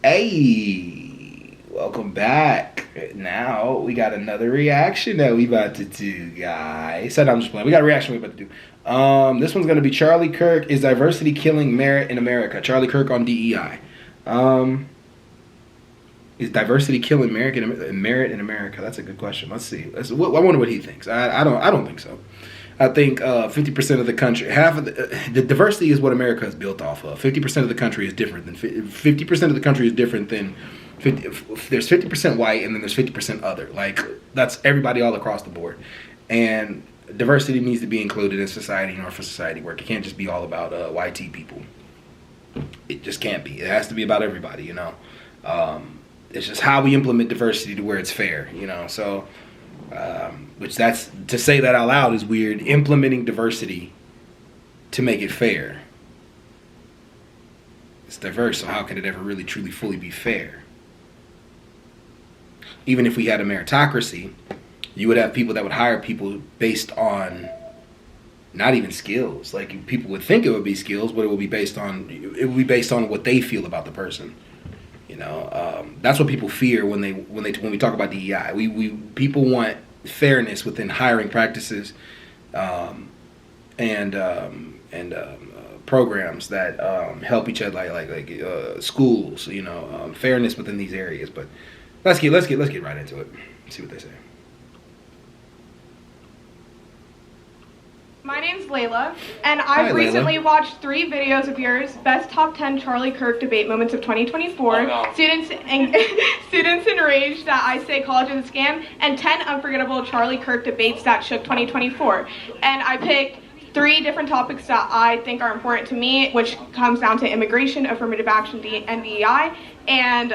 Hey, welcome back. Now we got another reaction that we about to do, guys. So I'm just playing. We got a reaction we about to do. This one's gonna be Charlie Kirk, is diversity killing merit in America? Charlie Kirk on DEI. Is diversity killing merit in America? That's a good question. Let's see. I wonder what he thinks. I don't think so. I think 50% of the country, half of the diversity is what America is built off of. 50% of the country is different than 50% of the country is different than 50. There's 50% white and then there's 50% other. Like that's everybody all across the board. And diversity needs to be included in society in order for society to work. It can't just be all about YT people. It just can't be. It has to be about everybody. You know. It's just how we implement diversity to where it's fair. You know. So. Which that's to say that out loud is weird. Implementing diversity to make it fair. It's diverse, so how can it ever really truly fully be fair? Even if we had a meritocracy, you would have people that would hire people based on not even skills. Like people would think it would be skills, but it would be based on what they feel about the person. You know, that's what people fear when we talk about DEI. People want fairness within hiring practices, and programs that help each other, like schools. You know, fairness within these areas. But let's get right into it. See what they say. My name's Layla, and I've recently watched 3 videos of yours, Best Top 10 Charlie Kirk Debate Moments of 2024, Students Enraged that I Say College is a Scam, and 10 Unforgettable Charlie Kirk Debates that Shook 2024. And I picked 3 different topics that I think are important to me, which comes down to immigration, affirmative action, and DEI, and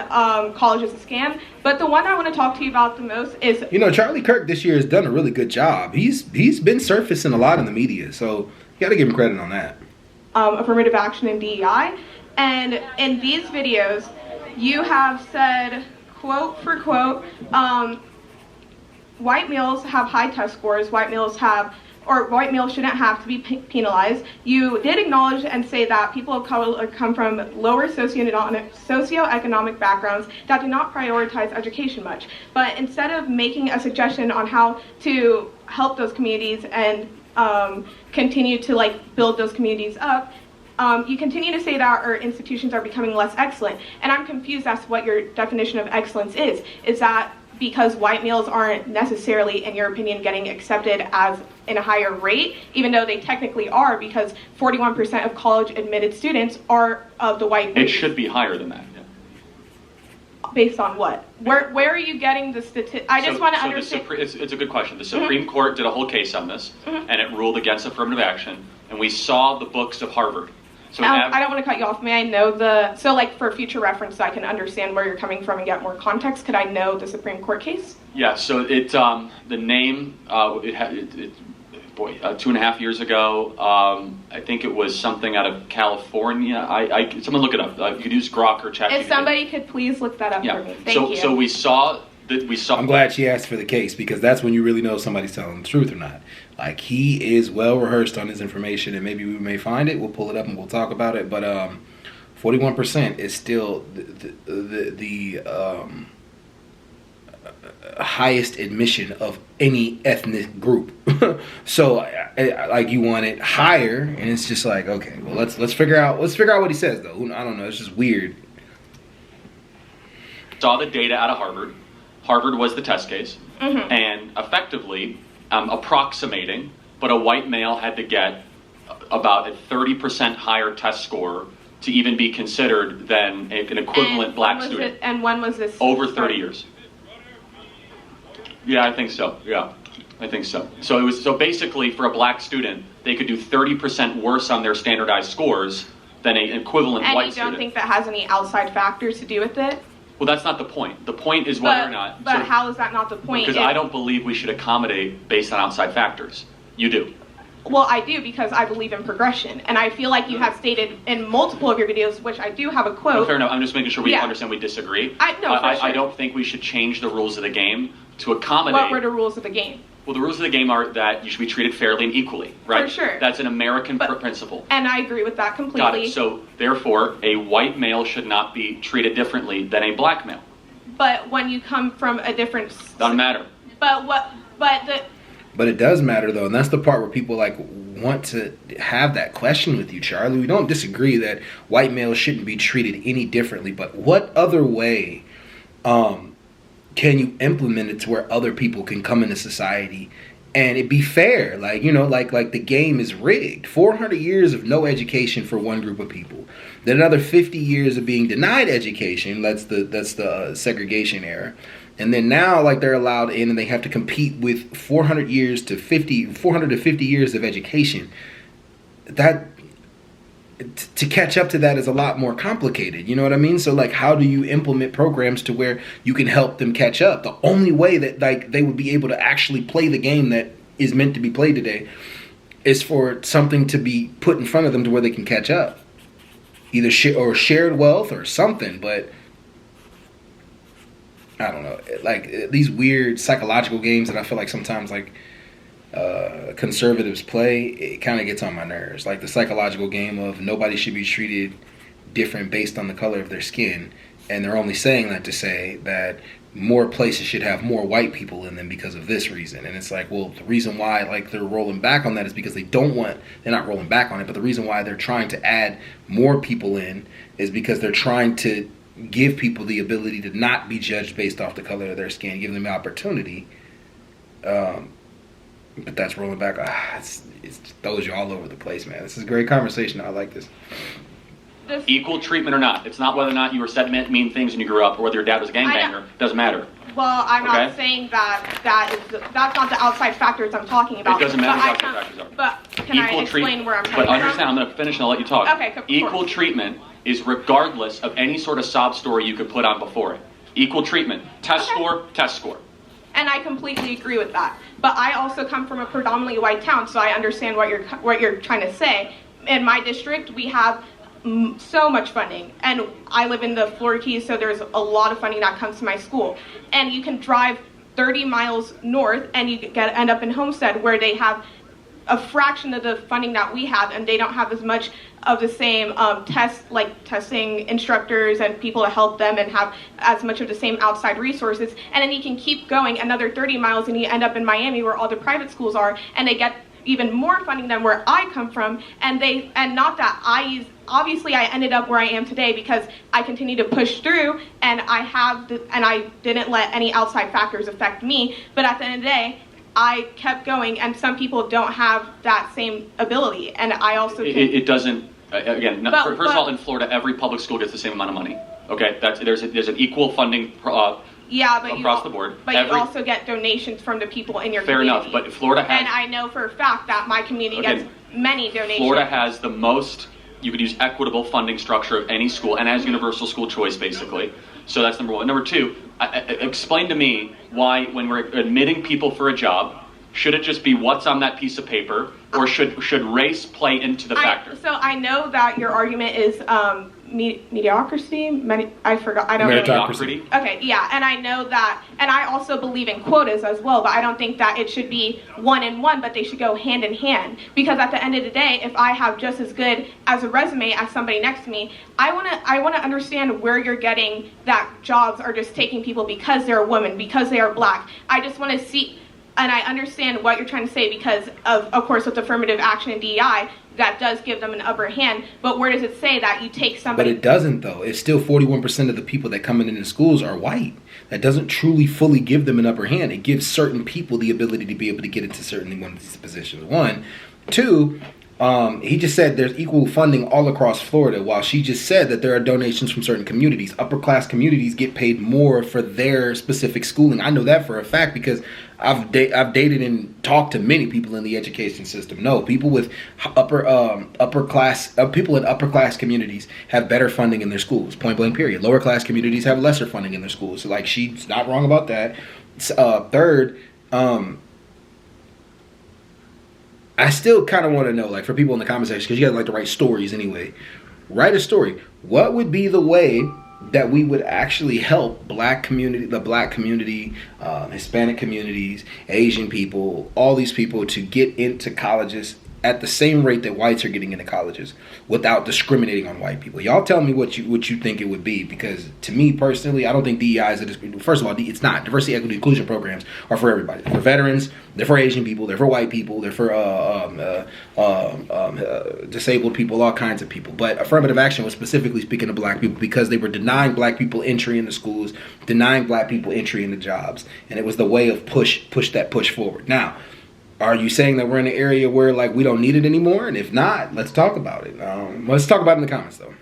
college is a scam. But the one I want to talk to you about the most is... You know, Charlie Kirk this year has done a really good job. He's been surfacing a lot in the media, so you got to give him credit on that. Affirmative action and DEI. And in these videos, you have said, quote for quote, white males have high test scores, white males shouldn't have to be penalized. You did acknowledge and say that people of color come from lower socioeconomic backgrounds that do not prioritize education much. But instead of making a suggestion on how to help those communities and continue to build those communities up, you continue to say that our institutions are becoming less excellent. And I'm confused as to what your definition of excellence is. Is that because white males aren't necessarily, in your opinion, getting accepted as in a higher rate, even though they technically are, because 41% of college admitted students are of the white race? It should be higher than that. Yeah. Based on what? Where are you getting the statistics? I just want to understand. It's a good question. The Supreme Court did a whole case on this, and it ruled against affirmative action, and we saw the books of Harvard. So I don't want to cut you off. May I know for future reference so I can understand where you're coming from and get more context, could I know the Supreme Court case? Yeah, so the name, 2.5 years ago, I think it was something out of California. Someone look it up. You could use Grok or ChatGPT. If somebody could please look that up for me. Thank you. So we saw... I'm glad she asked for the case, because that's when you really know if somebody's telling the truth or not. Like, he is well rehearsed on his information, and maybe we may find it. We'll pull it up and we'll talk about it. But 41% is still the highest admission of any ethnic group. So you want it higher, and it's just like, okay, well let's figure out what he says though. I don't know. It's just weird. Saw the data out of Harvard. Harvard was the test case, and effectively approximating, but a white male had to get about a 30% higher test score to even be considered than an equivalent black student. And when was this? Over 30 years. Yeah, I think so. Yeah, I think so. So basically for a black student, they could do 30% worse on their standardized scores than an equivalent white student. And you don't think that has any outside factors to do with it? Well, that's not the point. The point is whether or not... But how is that not the point? Because I don't believe we should accommodate based on outside factors. You do. Well, I do, because I believe in progression. And I feel like you have stated in multiple of your videos, which I do have a quote... No, fair enough. I'm just making sure we understand we disagree. I don't think we should change the rules of the game to accommodate... What were the rules of the game? Well, the rules of the game are that you should be treated fairly and equally, right? For sure. That's an American principle. And I agree with that completely. Got it. So, therefore, a white male should not be treated differently than a black male. But when you come from a different... Doesn't matter. But it does matter, though, and that's the part where people want to have that question with you, Charlie. We don't disagree that white males shouldn't be treated any differently, but what other way can you implement it to where other people can come into society and it be fair? Like the game is rigged. 400 years of no education for one group of people, then another 50 years of being denied education. That's the segregation era. And then now, they're allowed in and they have to compete with 400 to 50 years of education. That, to catch up to that is a lot more complicated. You know what I mean? So, how do you implement programs to where you can help them catch up? The only way that, they would be able to actually play the game that is meant to be played today is for something to be put in front of them to where they can catch up. Either shared wealth or something, but... I don't know, these weird psychological games that I feel like sometimes conservatives play, it kind of gets on my nerves. Like the psychological game of nobody should be treated different based on the color of their skin, and they're only saying that to say that more places should have more white people in them because of this reason. And it's well, the reason why they're rolling back on that is because they're not rolling back on it, but the reason why they're trying to add more people in is because they're trying to give people the ability to not be judged based off the color of their skin, give them the opportunity. But that's rolling back. It throws you all over the place, man. This is a great conversation. I like this. Equal treatment or not. It's not whether or not you were said mean things when you grew up or whether your dad was a gangbanger. Doesn't matter. Well, I'm not saying that's not the outside factors I'm talking about. It doesn't matter what the outside factors are. But can I explain where I'm coming from? But understand, I'm going to finish and I'll let you talk. Okay, Equal treatment is regardless of any sort of sob story you could put on before it. Equal treatment. Test score. And I completely agree with that. But I also come from a predominantly white town, so I understand what you're trying to say. In my district, we have so much funding, and I live in the Florida Keys, so there's a lot of funding that comes to my school. And you can drive 30 miles north, and you end up in Homestead, where they have a fraction of the funding that we have, and they don't have as much of the same testing instructors and people to help them, and have as much of the same outside resources. And then you can keep going another 30 miles, and you end up in Miami, where all the private schools are, and they get even more funding than where I come from. And not that obviously I ended up where I am today because I continue to push through, and I didn't let any outside factors affect me. But at the end of the day, I kept going, and some people don't have that same ability, and I also it doesn't. Again, first of all, in Florida, every public school gets the same amount of money. Okay, there's an equal funding across the board. But you also get donations from the people in your community. Fair enough, but Florida has... And I know for a fact that my community gets many donations. Florida has the most, you could use equitable funding structure of any school, and has universal school choice, basically. So that's number one. Number two, explain to me why, when we're admitting people for a job, should it just be what's on that piece of paper, or should race play into the factor? So I know that your argument is mediocrity. I forgot. I don't know. Meritocracy. Okay, yeah, and I know that, and I also believe in quotas as well. But I don't think that it should be one and one, but they should go hand in hand. Because at the end of the day, if I have just as good as a resume as somebody next to me, I want to understand where you're getting that jobs are just taking people because they're a woman, because they are black. I just want to see. And I understand what you're trying to say because of course, with affirmative action and DEI, that does give them an upper hand. But where does it say that you take somebody? But it doesn't, though. It's still 41% of the people that come into schools are white. That doesn't truly fully give them an upper hand. It gives certain people the ability to be able to get into certain one of these positions. One. Two, he just said there's equal funding all across Florida, while she just said that there are donations from certain communities. Upper class communities get paid more for their specific schooling. I know that for a fact because I've dated and talked to many people in the education system. No, people with upper class people in upper class communities have better funding in their schools. Point blank. Period. Lower class communities have lesser funding in their schools. So she's not wrong about that. Third. I still kind of want to know, for people in the comment section, because you guys like to write stories anyway. Write a story. What would be the way that we would actually help the black community, Hispanic communities, Asian people, all these people to get into colleges at the same rate that whites are getting into colleges without discriminating on white people. Y'all tell me what you think it would be, because to me personally, I don't think DEI is first of all, it's not. Diversity, equity, inclusion programs are for everybody. They're for veterans, they're for Asian people, they're for white people, they're for disabled people, all kinds of people. But affirmative action was specifically speaking to black people because they were denying black people entry into schools, denying black people entry into jobs, and it was the way of push forward. Now, are you saying that we're in an area where like we don't need it anymore? And if not, let's talk about it. Let's talk about it in the comments though.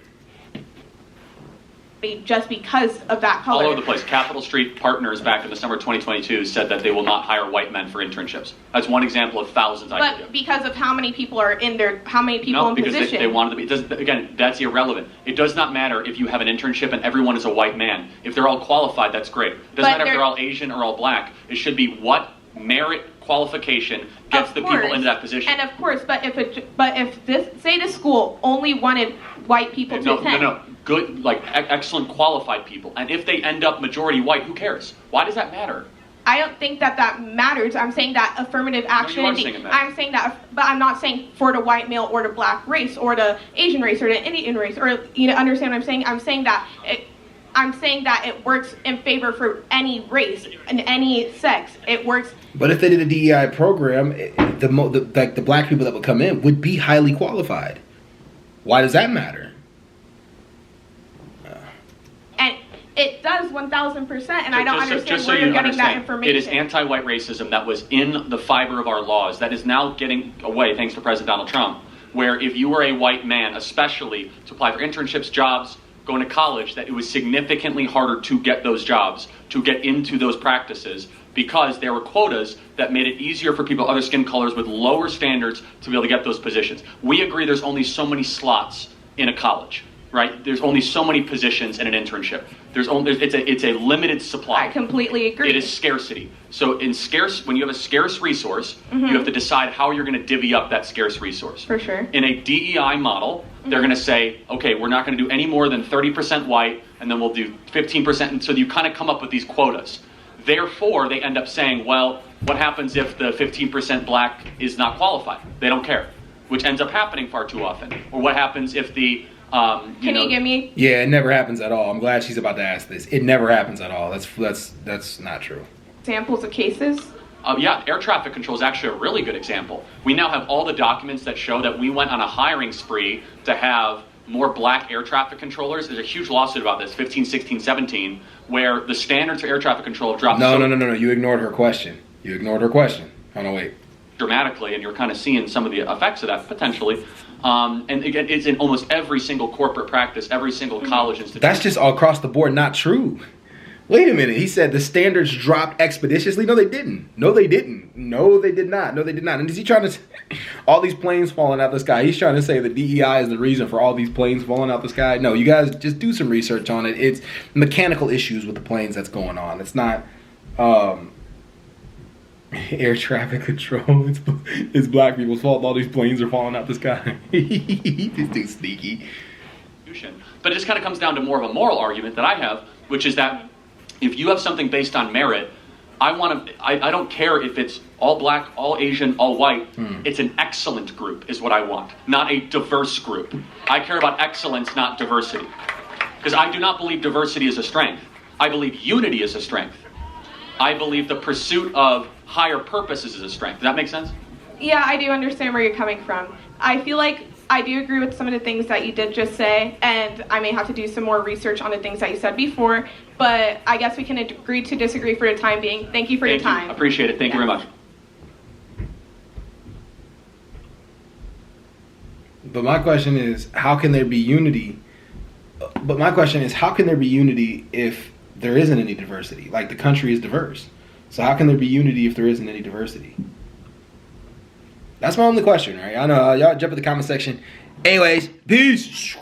Just because of that color. All over the place. Capitol Street Partners back in the summer of 2022 said that they will not hire white men for internships. That's one example of thousands I could give. But because of how many people are in there, how many people no, in because position? they wanted to be. It doesn't, again, that's irrelevant. It does not matter if you have an internship and everyone is a white man. If they're all qualified, that's great. It doesn't matter if they're all Asian or all black. It should be what merit qualification gets the people into that position. And of course, but if this school only wanted white people to attend. No. Good, like excellent qualified people. And if they end up majority white, who cares? Why does that matter? I don't think that matters. I'm saying that affirmative action. No, you are saying it matters. I'm saying that, but I'm not saying for the white male or the black race or the Asian race or the Indian race, or you know, understand what I'm saying? I'm saying that it works in favor for any race and any sex. It works. But if they did a DEI program, the black people that would come in would be highly qualified. Why does that matter? And it does 1,000%, and I don't understand where you're getting that information. It is anti-white racism that was in the fiber of our laws that is now getting away thanks to President Donald Trump, where if you were a white man, especially to apply for internships, jobs, going to college, that it was significantly harder to get those jobs, to get into those practices, because there were quotas that made it easier for people of other skin colors with lower standards to be able to get those positions. We agree there's only so many slots in a college, right? There's only so many positions in an internship. It's a limited supply. I completely agree. It is scarcity. So when you have a scarce resource, you have to decide how you're going to divvy up that scarce resource. For sure. In a DEI model, they're going to say, okay, we're not going to do any more than 30% white, and then we'll do 15%. And so you kind of come up with these quotas. Therefore, they end up saying, well, what happens if the 15% black is not qualified? They don't care, which ends up happening far too often. Or what happens if the Can you give me? Yeah, it never happens at all. I'm glad she's about to ask this. It never happens at all. That's not true. Examples of cases? Yeah, air traffic control is actually a really good example. We now have all the documents that show that we went on a hiring spree to have more black air traffic controllers. There's a huge lawsuit about this, 15, 16, 17, where the standards for air traffic control have dropped. No. You ignored her question. Oh, no, wait. Dramatically, and you're kind of seeing some of the effects of that potentially. And again, it's in almost every single corporate practice, every single college institution. That's just all across the board not true. Wait a minute. He said the standards dropped expeditiously. No, they didn't. No, they did not. And is he trying to all these planes falling out the sky? He's trying to say that DEI is the reason for all these planes falling out the sky. No, you guys just do some research on it. It's mechanical issues with the planes that's going on. It's not air traffic control. It's black people's fault all these planes are falling out the sky. He's too sneaky. But it just kind of comes down to more of a moral argument that I have, which is that if you have something based on merit, I don't care if it's all black, all Asian, all white. It's an excellent group is what I want, not a diverse group. I care about excellence, not diversity. Because I do not believe diversity is a strength. I believe unity is a strength. I believe the pursuit of higher purposes is a strength. Does that make sense? Yeah, I do understand where you're coming from. I feel like I do agree with some of the things that you did just say, and I may have to do some more research on the things that you said before, but I guess we can agree to disagree for the time being. Thank you for your time. Appreciate it. Thank you very much. But my question is, how can there be unity? If there isn't any diversity? Like, the country is diverse. So how can there be unity if there isn't any diversity? That's my only question, right? I know, y'all jump in the comment section. Anyways, peace.